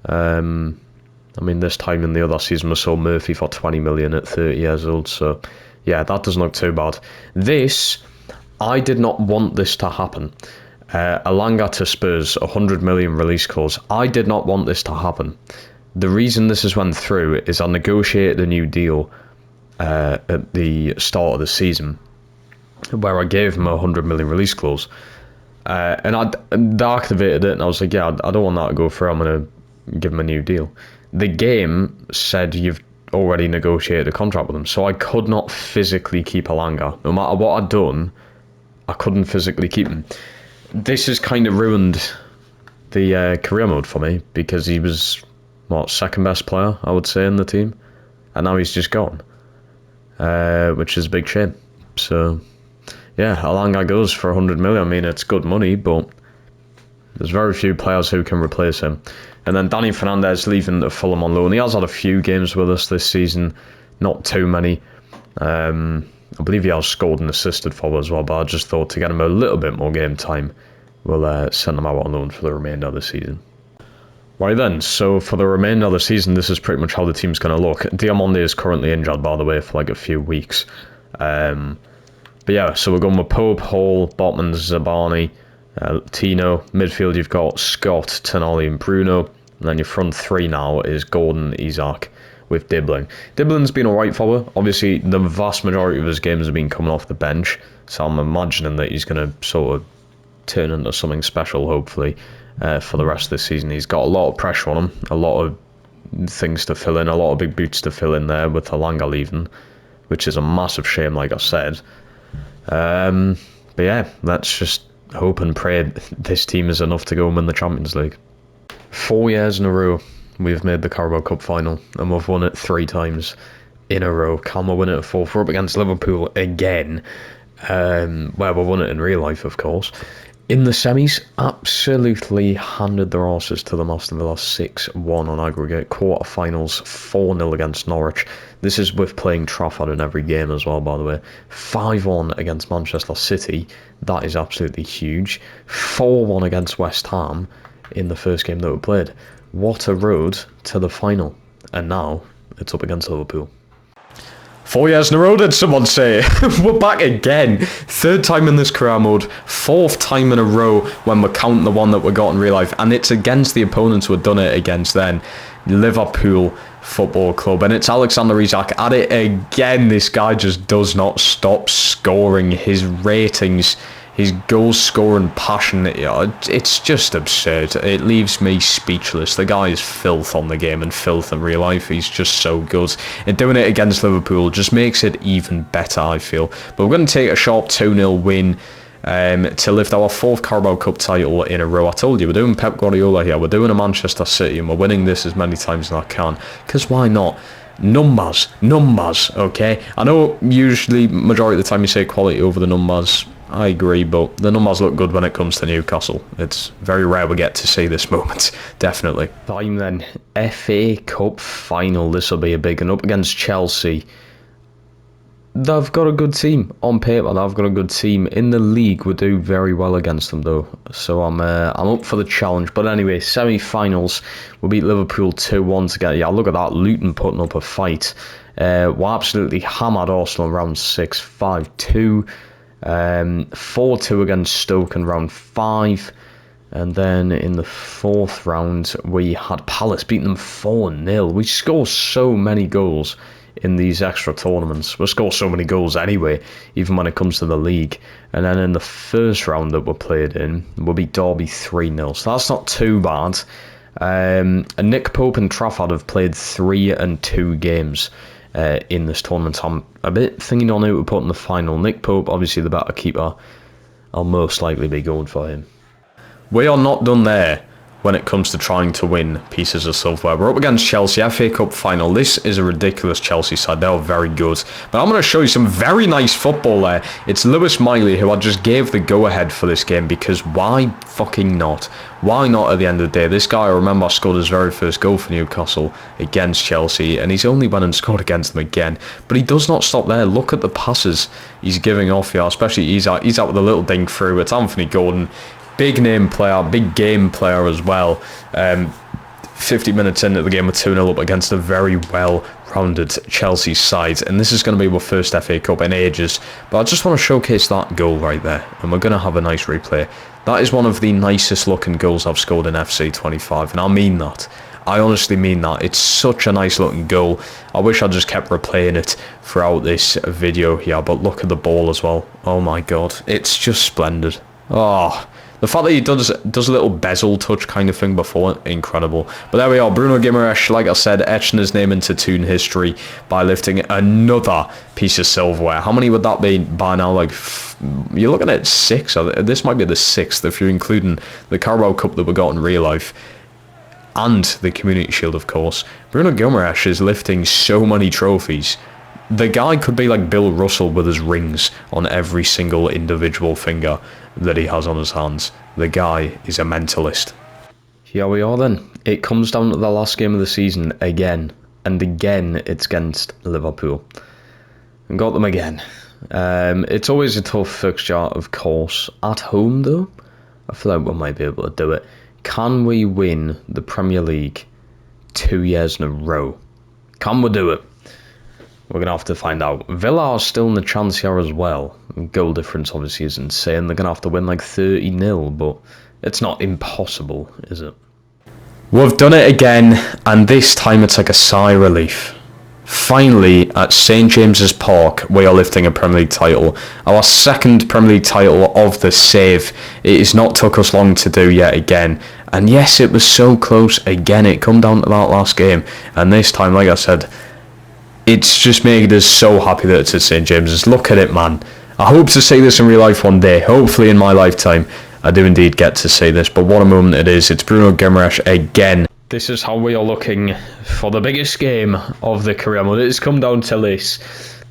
I mean, this time in the other season we sold Murphy for 20 million at 30 years old, so yeah, that doesn't look too bad. This, I did not want this to happen. Alanga to Spurs, 100 million release clause. I did not want this to happen. The reason this has went through is I negotiated a new deal at the start of the season where I gave him a 100 million release clause. And I activated it and I was like, yeah, I don't want that to go through. I'm going to give him a new deal. The game said you've already negotiated a contract with him. So I could not physically keep Alanga. No matter what I'd done, I couldn't physically keep him. This has kind of ruined the career mode for me because he was, second best player, I would say, in the team. And now he's just gone, which is a big shame. So, yeah, Alanga goes for 100 million. I mean, it's good money, but there's very few players who can replace him. And then Danny Fernandez leaving to Fulham on loan. He has had a few games with us this season, not too many. I believe he has scored and assisted for as well, but I just thought to get him a little bit more game time, we'll send him out on loan for the remainder of the season. Right then, so for the remainder of the season, this is pretty much how the team's going to look. Diamonde is currently injured, by the way, for like a few weeks. But yeah, so we're going with Pope, Hall, Botman, Zabani, Tino. Midfield, you've got Scott, Tonali and Bruno. And then your front three now is Gordon, Isak, with Dibbling. Dibbling's been alright for her. Obviously, the vast majority of his games have been coming off the bench, so I'm imagining that he's going to sort of turn into something special, hopefully, for the rest of the season. He's got a lot of pressure on him, a lot of things to fill in, a lot of big boots to fill in there with Alanga leaving, which is a massive shame, like I said. But yeah, let's just hope and pray this team is enough to go and win the Champions League. 4 years in a row we've made the Carabao Cup final, and we've won it 3 times in a row. Can we win it at 4th? We're up against Liverpool again, where we won it in real life, of course. In the semis, absolutely handed their arses to them. Aston Villa 6-1 on aggregate. Quarterfinals 4-0 against Norwich. This is with playing Trafford in every game as well, by the way. 5-1 against Manchester City. That is absolutely huge. 4-1 against West Ham in the first game that we played. What a road to the final. And now it's up against Liverpool. 4 years in a row, did someone say? We're back again. 3rd time in this career mode. 4th time in a row when we're counting the one that we got in real life. And it's against the opponents we've done it against then. Liverpool Football Club. And it's Alexander Isak at it again. This guy just does not stop scoring. His ratings his goal-scoring passion, it's just absurd. It leaves me speechless. The guy is filth on the game and filth in real life. He's just so good. And doing it against Liverpool just makes it even better, I feel. But we're going to take a sharp 2-0 win to lift our 4th Carabao Cup title in a row. I told you, we're doing Pep Guardiola here. We're doing a Manchester City, and we're winning this as many times as I can. Because why not? Numbers, okay? I know usually, majority of the time you say quality over the numbers. I agree, but the numbers look good when it comes to Newcastle. It's very rare we get to see this moment, definitely. Time then, FA Cup final. This will be a big one, up against Chelsea. They've got a good team on paper. They've got a good team in the league. We do very well against them though, so I'm up for the challenge. But anyway, semi-finals. We beat Liverpool 2-1 together. Yeah, look at that. Luton putting up a fight. We absolutely hammered Arsenal in round 6, 5-2. 4-2 against Stoke in round 5. And then in the 4th round, we had Palace beating them 4-0. We score so many goals in these extra tournaments. We score so many goals anyway, even when it comes to the league. And then in the 1st round that we played in, we beat Derby 3-0. So that's not too bad. And Nick Pope and Trafford have played 3 and 2 games in this tournament. I'm a bit thinking on who to put in the final. Nick Pope, obviously the better keeper. I'll most likely be going for him. We are not done there when it comes to trying to win pieces of silverware. We're up against Chelsea, FA Cup final. This is a ridiculous Chelsea side. They're very good. But I'm going to show you some very nice football there. It's Lewis Miley who I just gave the go-ahead for this game, because why fucking not? Why not at the end of the day? This guy, I remember, scored his very first goal for Newcastle against Chelsea, and he's only went and scored against them again. But he does not stop there. Look at the passes he's giving off here, especially he's out with a little dink through. It's Anthony Gordon. Big name player, big game player as well. 50 minutes into the game, we're 2-0 up against a very well-rounded Chelsea side. And this is going to be our first FA Cup in ages. But I just want to showcase that goal right there. And we're going to have a nice replay. That is one of the nicest looking goals I've scored in FC25. And I mean that. I honestly mean that. It's such a nice looking goal. I wish I just kept replaying it throughout this video here. But look at the ball as well. Oh my god. It's just splendid. Oh, the fact that he does a little bezel touch kind of thing before, incredible. But there we are, Bruno Guimaraes, like I said, etching his name into Toon history by lifting another piece of silverware. How many would that be by now? Like, you're looking at 6. This might be the 6th if you're including the Carabao Cup that we got in real life. And the Community Shield, of course. Bruno Guimaraes is lifting so many trophies. The guy could be like Bill Russell with his rings on every single individual finger that he has on his hands. The guy is a mentalist. Here we are then. It comes down to the last game of the season again. And again, it's against Liverpool. And got them again. It's always a tough fixture, of course. At home, though, I feel like we might be able to do it. Can we win the Premier League 2 years in a row? Can we do it? We're going to have to find out. Villa are still in the chance here as well. Goal difference obviously is insane. They're going to have to win like 30-0, but it's not impossible, is it? We've done it again, and this time it's like a sigh of relief. Finally, at St James's Park, we are lifting a Premier League title. Our 2nd Premier League title of the save. It has not took us long to do yet again. And yes, it was so close again. It come down to that last game. And this time, like I said, it's just making us so happy that it's at St James's. Look at it, man. I hope to see this in real life one day. Hopefully in my lifetime, I do indeed get to see this. But what a moment it is. It's Bruno Guimaraes again. This is how we are looking for the biggest game of the career mode. It's come down to this.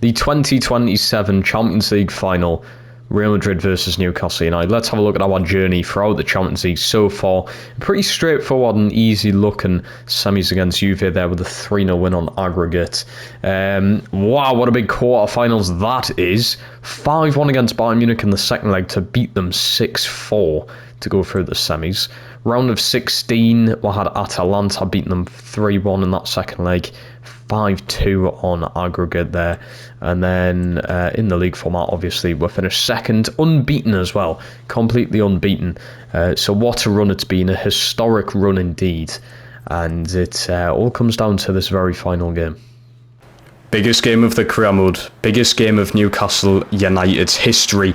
The 2027 Champions League final. Real Madrid versus Newcastle United. Let's have a look at our journey throughout the Champions League so far. Pretty straightforward and easy looking semis against Juve there with a 3-0 win on aggregate. Wow, what a big quarterfinals that is. 5-1 against Bayern Munich in the second leg to beat them 6-4 to go through the semis. Round of 16, we had Atalanta beating them 3-1 in that second leg. 5-2 on aggregate there. And then in the league format, obviously, we finished 2nd, unbeaten as well. Completely unbeaten. So what a run it's been. A historic run indeed. And it all comes down to this very final game. Biggest game of the career mode. Biggest game of Newcastle United's history.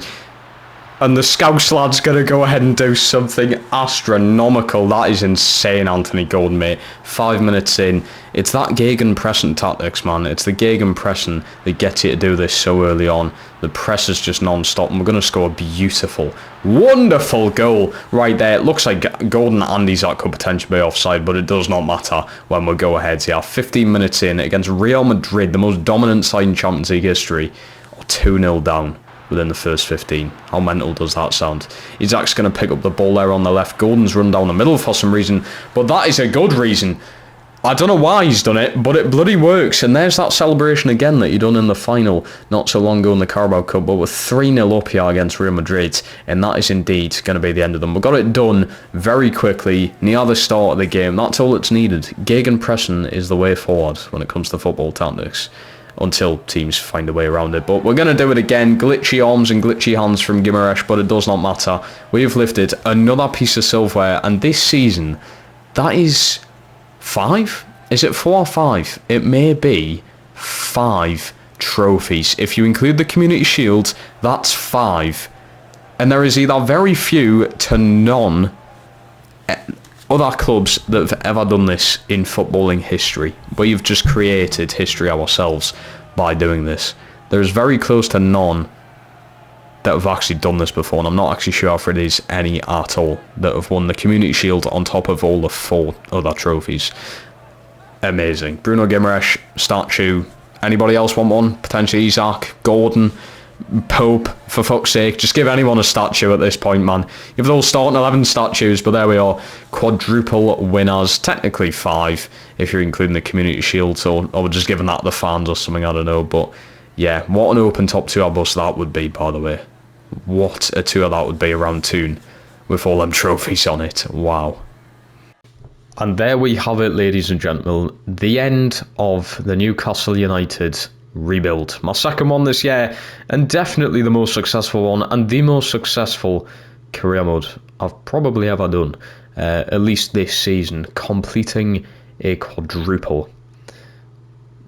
And the Scouse lad's going to go ahead and do something astronomical. That is insane, Anthony Gordon, mate. 5 minutes in. It's that gegenpressing tactics, man. It's the gegenpressing that gets you to do this so early on. The press is just non-stop, and we're going to score a beautiful, wonderful goal right there. It looks like Gordon and Andy's could potentially be offside, but it does not matter when we go ahead here. 15 minutes in against Real Madrid, the most dominant side in Champions League history, 2-0 down within the first 15. How mental does that sound? Isaac's going to pick up the ball there on the left. Gordon's run down the middle for some reason, but that is a good reason. I don't know why he's done it, but it bloody works. And there's that celebration again that he done in the final not so long ago in the Carabao Cup, but we're 3-0 up here against Real Madrid, and that is indeed going to be the end of them. We got it done very quickly near the start of the game. That's all that's needed. Gegenpressing is the way forward when it comes to football tactics, until teams find a way around it. But we're going to do it again. Glitchy arms and glitchy hands from Guimaraes, but it does not matter. We've lifted another piece of silverware, and this season, that is 5? Is it 4 or 5? It may be 5 trophies. If you include the Community Shield, that's 5. And there is either very few to none other clubs that have ever done this in footballing history. We've just created history ourselves by doing this. There's very close to none that have actually done this before, and I'm not actually sure if it is any at all that have won the Community Shield on top of all the 4 other trophies. Amazing. Bruno Guimaraes, statue. Anybody else want one? Potentially Isaac, Gordon, Pope, for fuck's sake. Just give anyone a statue at this point, man. You've all starting 11 statues, but there we are. Quadruple winners. Technically 5, if you're including the Community Shield, or we're just giving that to the fans or something, I don't know. But yeah, what an open top tour bus that would be, by the way. What a tour that would be around Toon with all them trophies on it. Wow. And there we have it, ladies and gentlemen. The end of the Newcastle United rebuild. My second one this year, and definitely the most successful one, and the most successful career mode I've probably ever done, at least this season, completing a quadruple.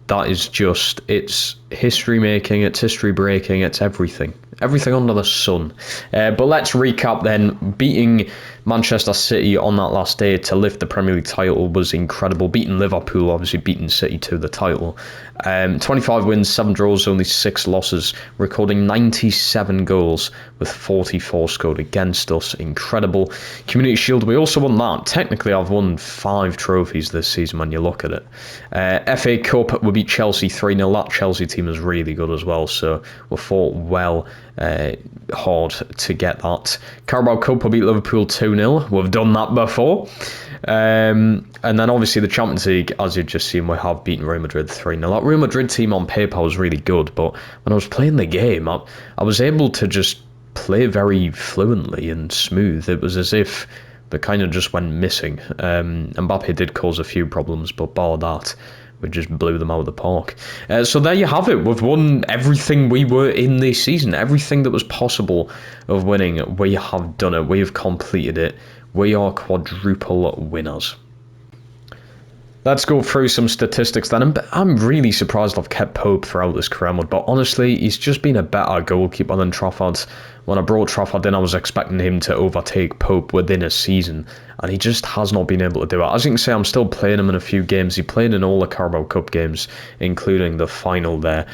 That is just, it's history making, it's history breaking, it's everything under the sun. But let's recap then. Beating Manchester City on that last day to lift the Premier League title was incredible. Beating Liverpool, obviously beating City to the title. 25 wins, 7 draws, only 6 losses, recording 97 goals with 44 scored against us. Incredible. Community Shield, we also won that. Technically, I've won 5 trophies this season when you look at it. FA Cup, we beat Chelsea 3-0. That Chelsea team is really good as well, so we fought well hard to get that. Carabao Cup, we beat Liverpool 2-0. We've done that before. And then obviously the Champions League, as you've just seen, we have beaten Real Madrid 3-0. That Real Madrid team on paper was really good, but when I was playing the game, I was able to just play very fluently and smooth. It was as if they kind of just went missing. Mbappe did cause a few problems, but bar that, we just blew them out of the park. So there you have it. We've won everything we were in this season. Everything that was possible of winning, we have done it. We have completed it. We are quadruple winners. Let's go through some statistics then. I'm really surprised I've kept Pope throughout this career mode, but honestly, he's just been a better goalkeeper than Trafford. When I brought Trafford in, I was expecting him to overtake Pope within a season, and he just has not been able to do it. As you can see, I'm still playing him in a few games. He played in all the Carabao Cup games, including the final there.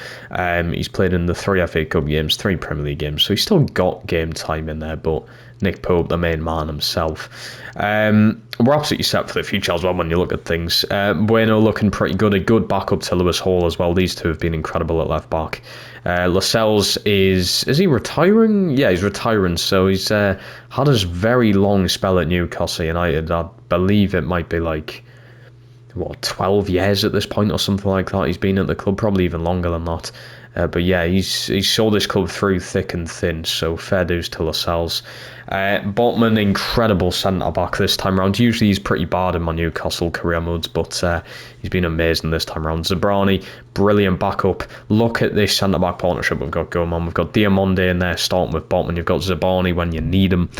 He's played in the 3 FA Cup games, 3 Premier League games, so he's still got game time in there, but Nick Pope, the main man himself. We're absolutely set for the future as well when you look at things. Bueno looking pretty good. A good backup to Lewis Hall as well. These two have been incredible at left back. Lascelles is he retiring? Yeah, he's retiring. So he's had a very long spell at Newcastle United. I believe it might be like 12 years at this point or something like that. He's been at the club, probably even longer than that. But yeah, he saw this club through thick and thin, so fair dues to Lascelles. Botman, incredible centre-back this time round. Usually he's pretty bad in my Newcastle career modes, but he's been amazing this time round. Zabrani, brilliant backup. Look at this centre-back partnership we've got going on. We've got Diamonde in there starting with Botman. You've got Zabrani when you need him.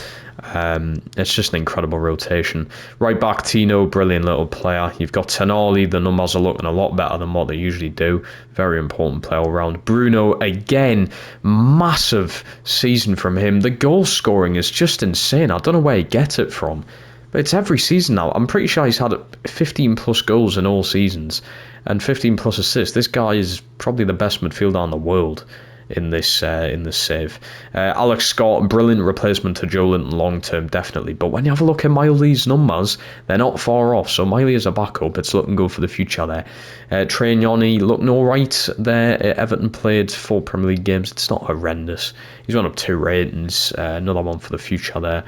It's just an incredible rotation. Right back, Tino, brilliant little player. You've got Tenali, the numbers are looking a lot better than what they usually do. Very important player all round. Bruno, again, massive season from him. The goal scoring is just insane. I don't know where he gets it from, but it's every season now. I'm pretty sure he's had 15 plus goals in all seasons and 15 plus assists. This guy is probably the best midfielder in the world in this save. Alex Scott, brilliant replacement to Joe Linton long term, definitely. But when you have a look at Miley's numbers, they're not far off. So Miley is a backup. It's looking good for the future there. Trainiani looking all right there. Everton played 4 Premier League games. It's not horrendous. He's gone up 2 ratings. Another one for the future there,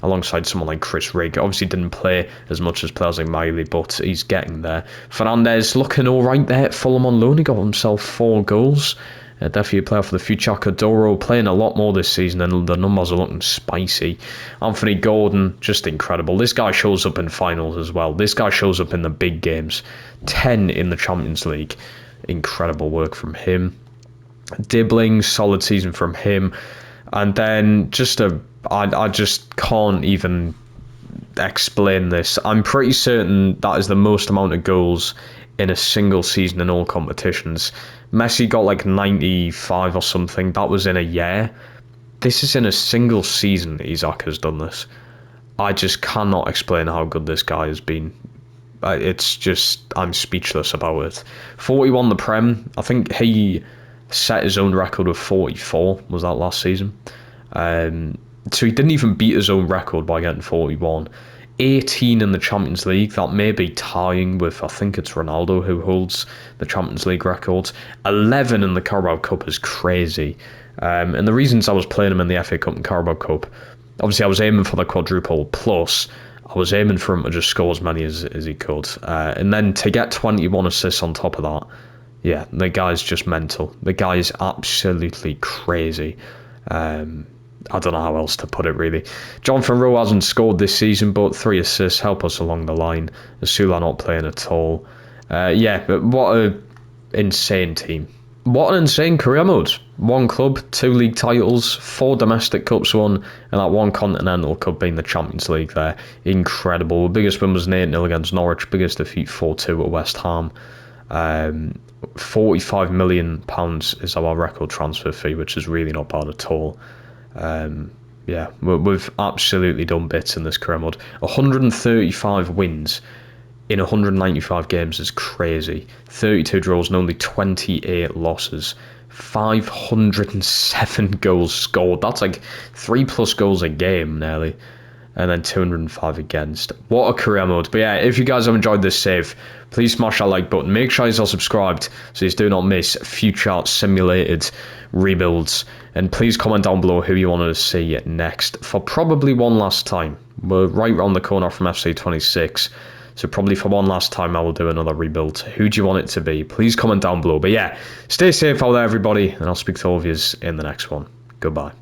alongside someone like Chris Rigg. Obviously didn't play as much as players like Miley, but he's getting there. Fernandez looking all right there. Fulham on loan. He got himself 4 goals. Definitely a player for the future. Cadoro playing a lot more this season, and the numbers are looking spicy. Anthony Gordon, just incredible. This guy shows up in finals as well. This guy shows up in the big games. 10 in the Champions League. Incredible work from him. Dibbling, solid season from him. And then I just can't even explain this. I'm pretty certain that is the most amount of goals in a single season in all competitions. Messi got like 95 or something. That was in a year. This is in a single season Isaac has done this. I just cannot explain how good this guy has been. It's just, I'm speechless about it. 41 the Prem. I think he set his own record of 44, was that last season? So he didn't even beat his own record by getting 41. 18 in the Champions League. That may be tying with, I think it's Ronaldo who holds the Champions League records. 11 in the Carabao Cup is crazy. And the reasons I was playing him in the FA Cup and Carabao Cup, obviously I was aiming for the quadruple, plus I was aiming for him to just score as many as he could. And then to get 21 assists on top of that, yeah, the guy's just mental. The guy is absolutely crazy. I don't know how else to put it, really. Jonathan Rowe hasn't scored this season, but 3 assists help us along the line. Asula not playing at all. Yeah, but what an insane team. What an insane career mode. 1 club, 2 league titles, 4 domestic cups won, and that 1 continental cup being the Champions League there. Incredible. Biggest win was 8-0 against Norwich. Biggest defeat 4-2 at West Ham. £45 million is our record transfer fee, which is really not bad at all. Yeah, we've absolutely done bits in this career mode. 135 wins in 195 games is crazy. 32 draws and only 28 losses. 507 goals scored. That's like 3+ goals a game nearly. And then 205 against. What a career mode. But yeah, if you guys have enjoyed this save, please smash that like button. Make sure you're subscribed so you do not miss future simulated rebuilds. And please comment down below who you wanted to see next for probably one last time. We're right around the corner from FC26. So probably for one last time I will do another rebuild. Who do you want it to be? Please comment down below. But yeah, stay safe out there everybody. And I'll speak to all of you in the next one. Goodbye.